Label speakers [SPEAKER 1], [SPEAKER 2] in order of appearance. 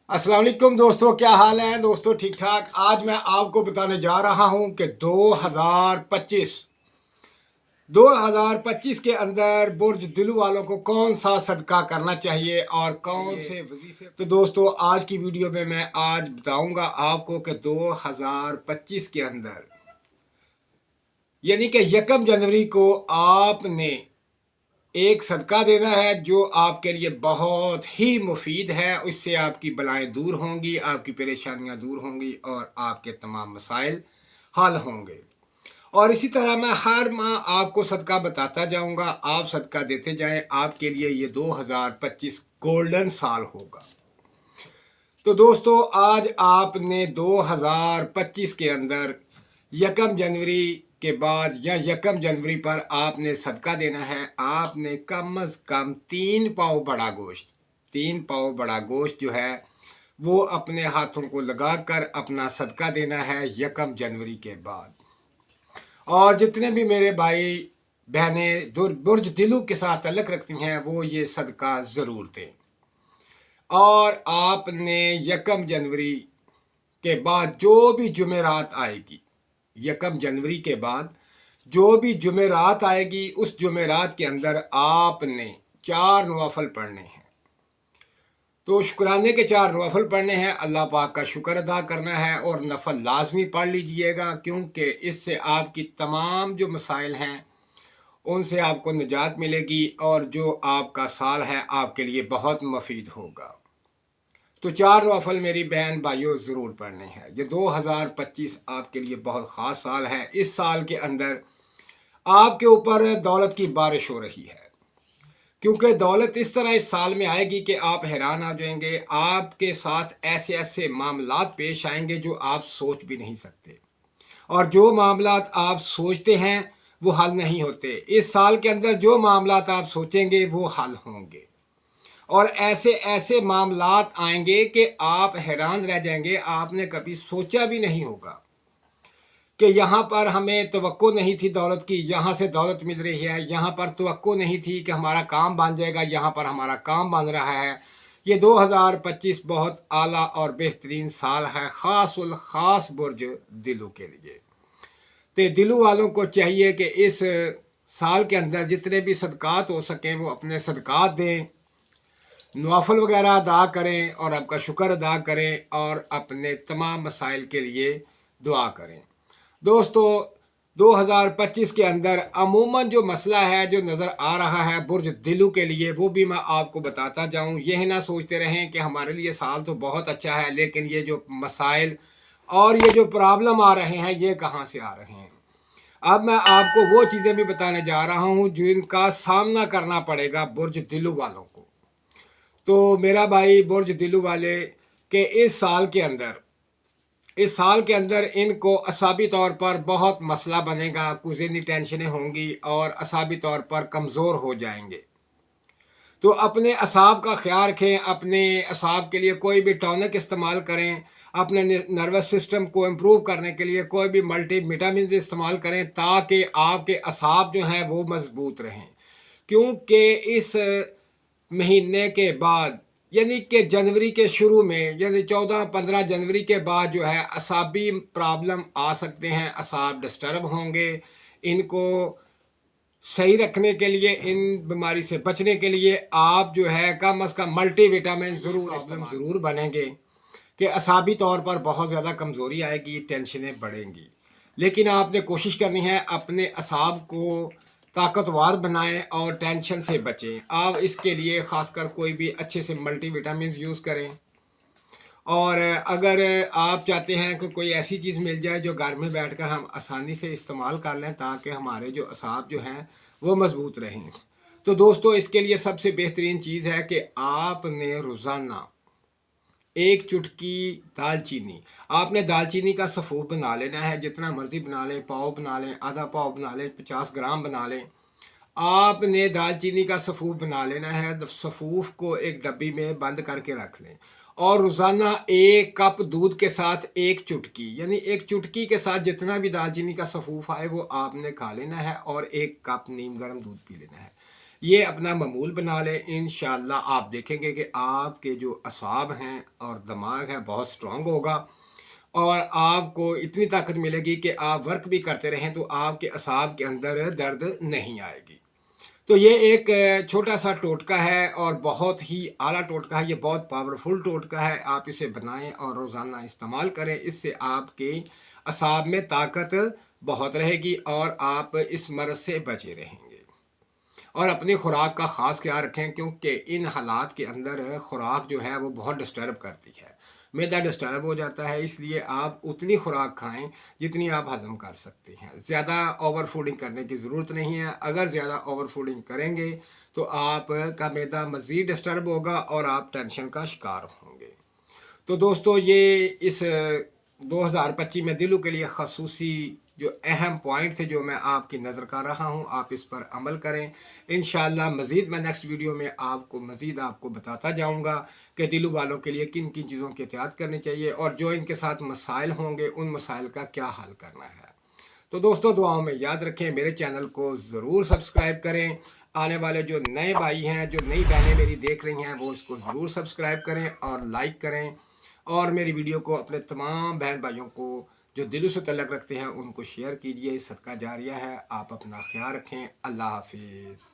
[SPEAKER 1] अस्सलाम वालेकुम दोस्तों, क्या हाल है दोस्तों? ठीक ठाक। आज मैं आपको बताने जा रहा हूं कि 2025 के अंदर बुर्ज दिलू वालों को कौन सा सदका करना चाहिए और कौन से वजीफे। तो दोस्तों, आज की वीडियो में मैं आज बताऊंगा आपको कि 2025 के अंदर यानी कि 1 जनवरी को आपने एक सदका देना है जो आपके लिए बहुत ही मुफीद है। इससे आपकी बलाएं दूर होंगी, आपकी परेशानियां दूर होंगी और आपके तमाम मसाइल हल होंगे। और इसी तरह मैं हर माह आपको सदका बताता जाऊंगा, आप सदका देते जाएं। आपके लिए ये 2025 गोल्डन साल होगा। तो दोस्तों, आज आपने 2025 के अंदर 1 जनवरी के बाद या 1 जनवरी पर आपने सदका देना है। आपने कम अज़ कम 3 पाव बड़ा गोश्त जो है वो अपने हाथों को लगाकर अपना सदका देना है 1 जनवरी के बाद। और जितने भी मेरे भाई बहनें बुर्ज दिलू के साथ तल्लुक़ रखती हैं वो ये सदका ज़रूर दें। और आपने 1 जनवरी के बाद जो भी जुमेरात आएगी, 1 जनवरी के बाद जो भी जुमेरात आएगी, उस जुमेरात के अंदर आपने 4 नवाफिल पढ़ने हैं। तो शुक्राने के 4 नवाफिल पढ़ने हैं, अल्लाह पाक का शुक्र अदा करना है और नफल लाजमी पढ़ लीजिएगा, क्योंकि इससे आपकी तमाम जो मसाइल हैं उनसे आपको निजात मिलेगी और जो आपका साल है आपके लिए बहुत मुफीद होगा। तो 4 नवाफिल मेरी बहन भाइयों ज़रूर पढ़ने हैं। ये 2025 आपके लिए बहुत ख़ास साल है। इस साल के अंदर आपके ऊपर दौलत की बारिश हो रही है, क्योंकि दौलत इस तरह इस साल में आएगी कि आप हैरान आ जाएंगे। आपके साथ ऐसे ऐसे मामलात पेश आएंगे जो आप सोच भी नहीं सकते, और जो मामलात आप सोचते हैं वो हल नहीं होते। इस साल के अंदर जो मामलात आप सोचेंगे वो हल होंगे, और ऐसे ऐसे मामलात आएंगे कि आप हैरान रह जाएंगे। आपने कभी सोचा भी नहीं होगा कि यहाँ पर हमें तवक्को नहीं थी दौलत की, यहाँ से दौलत मिल रही है। यहाँ पर तवक्को नहीं थी कि हमारा काम बन जाएगा, यहाँ पर हमारा काम बन रहा है। ये 2025 बहुत आला और बेहतरीन साल है, ख़ास बुर्ज दिलू के लिए। तो दिलू वालों को चाहिए कि इस साल के अंदर जितने भी सदकात हो सकें वो अपने सदकात दें, नवाफिल वगैरह अदा करें और आपका शुक्र अदा करें और अपने तमाम मसाइल के लिए दुआ करें। दोस्तों, 2025 के अंदर अमूमन जो मसला है जो नज़र आ रहा है बुर्ज दिलू के लिए, वो भी मैं आपको बताता जाऊं। यह ना सोचते रहें कि हमारे लिए साल तो बहुत अच्छा है, लेकिन ये जो मसाइल और ये जो प्रॉब्लम आ रहे हैं ये कहाँ से आ रहे हैं। अब मैं आपको वो चीज़ें भी बताने जा रहा हूँ जिनका सामना करना पड़ेगा बुर्ज दिलू वालों को। तो मेरा भाई बुर्ज दिलू वाले के इस साल के अंदर इनको असाबी तौर पर बहुत मसला बनेगा, कुछ ज़हनी टेंशनें होंगी और असाबी तौर पर कमज़ोर हो जाएंगे। तो अपने असाब का ख्याल रखें, अपने असाब के लिए कोई भी टॉनिक इस्तेमाल करें, अपने नर्वस सिस्टम को इम्प्रूव करने के लिए कोई भी मल्टी विटामिन इस्तेमाल करें, ताकि आपके असाब जो हैं वो मजबूत रहें। क्योंकि इस महीने के बाद यानी कि जनवरी के शुरू में, यानी 14-15 जनवरी के बाद जो है असाबी प्रॉब्लम आ सकते हैं, असाब डिस्टर्ब होंगे। इनको सही रखने के लिए, इन बीमारी से बचने के लिए आप जो है कम अज़ कम मल्टी विटामिन ज़रूर बनेंगे कि असाबी तौर पर बहुत ज़्यादा कमज़ोरी आएगी, टेंशनें बढ़ेंगी। लेकिन आपने कोशिश करनी है अपने असाब को ताकतवर बनाएं और टेंशन से बचें। आप इसके लिए ख़ासकर कोई भी अच्छे से मल्टी विटामिन यूज़ करें। और अगर आप चाहते हैं कि कोई ऐसी चीज़ मिल जाए जो घर में बैठकर हम आसानी से इस्तेमाल कर लें, ताकि हमारे जो असाब जो हैं वो मज़बूत रहें, तो दोस्तों इसके लिए सबसे बेहतरीन चीज़ है कि आपने रोज़ाना 1 चुटकी दालचीनी, आपने दालचीनी का सफ़ूफ बना लेना है। जितना मर्ज़ी बना लें, पाव बना लें, आधा पाव बना लें, 50 ग्राम बना लें। आपने दालचीनी का सफ़ूफ बना लेना है। सफ़ूफ को एक डब्बी में बंद करके रख लें और रोज़ाना 1 कप दूध के साथ 1 चुटकी, यानी 1 चुटकी के साथ जितना भी दालचीनी का सफ़ूफ आए वो आपने खा लेना है और 1 कप नीम गर्म दूध पी लेना है। ये अपना मामूल बना लें। इंशाअल्लाह आप देखेंगे कि आपके जो असाब हैं और दिमाग है बहुत स्ट्रॉन्ग होगा और आपको इतनी ताकत मिलेगी कि आप वर्क भी करते रहें तो आपके असाब के अंदर दर्द नहीं आएगी। तो ये एक छोटा-सा टोटका है और बहुत ही आला टोटका है, ये बहुत पावरफुल टोटका है। आप इसे बनाएँ और रोज़ाना इस्तेमाल करें, इससे आपके असाब में ताकत बहुत रहेगी और आप इस मर्ज़ से बचे रहेंगे। और अपनी खुराक का ख़ास ख्याल रखें क्योंकि इन हालात के अंदर खुराक जो है वो बहुत डिस्टर्ब करती है। मैदा डिस्टर्ब हो जाता है, इसलिए आप उतनी खुराक खाएँ जितनी आप हज़म कर सकते हैं। ज़्यादा ओवर फूडिंग करने की ज़रूरत नहीं है। अगर ज़्यादा ओवर फूडिंग करेंगे तो आपका मैदा मज़ीद डिस्टर्ब होगा और आप टेंशन का शिकार होंगे। तो दोस्तों ये इस 2025 में दिलों के लिए खसूसी जो अहम पॉइंट थे जो मैं आपकी नज़र कर रहा हूँ, आप इस पर अमल करें। इंशाअल्लाह मज़ीद मैं नेक्स्ट वीडियो में आपको बताता जाऊँगा कि दिलों वालों के लिए किन किन चीज़ों की एहतियात करनी चाहिए और जो इनके साथ मसाइल होंगे उन मसाइल का क्या हल करना है। तो दोस्तों दुआओं में याद रखें, मेरे चैनल को ज़रूर सब्सक्राइब करें। आने वाले जो नए भाई हैं, जो नई बहनें मेरी देख रही हैं, वो इसको ज़रूर सब्सक्राइब करें और लाइक करें और मेरी वीडियो को अपने तमाम बहन भाइयों को जो दिलों से तल्लक रखते हैं उनको शेयर कीजिए। सदका जारिया है। आप अपना ख्याल रखें। अल्लाह हाफिज़।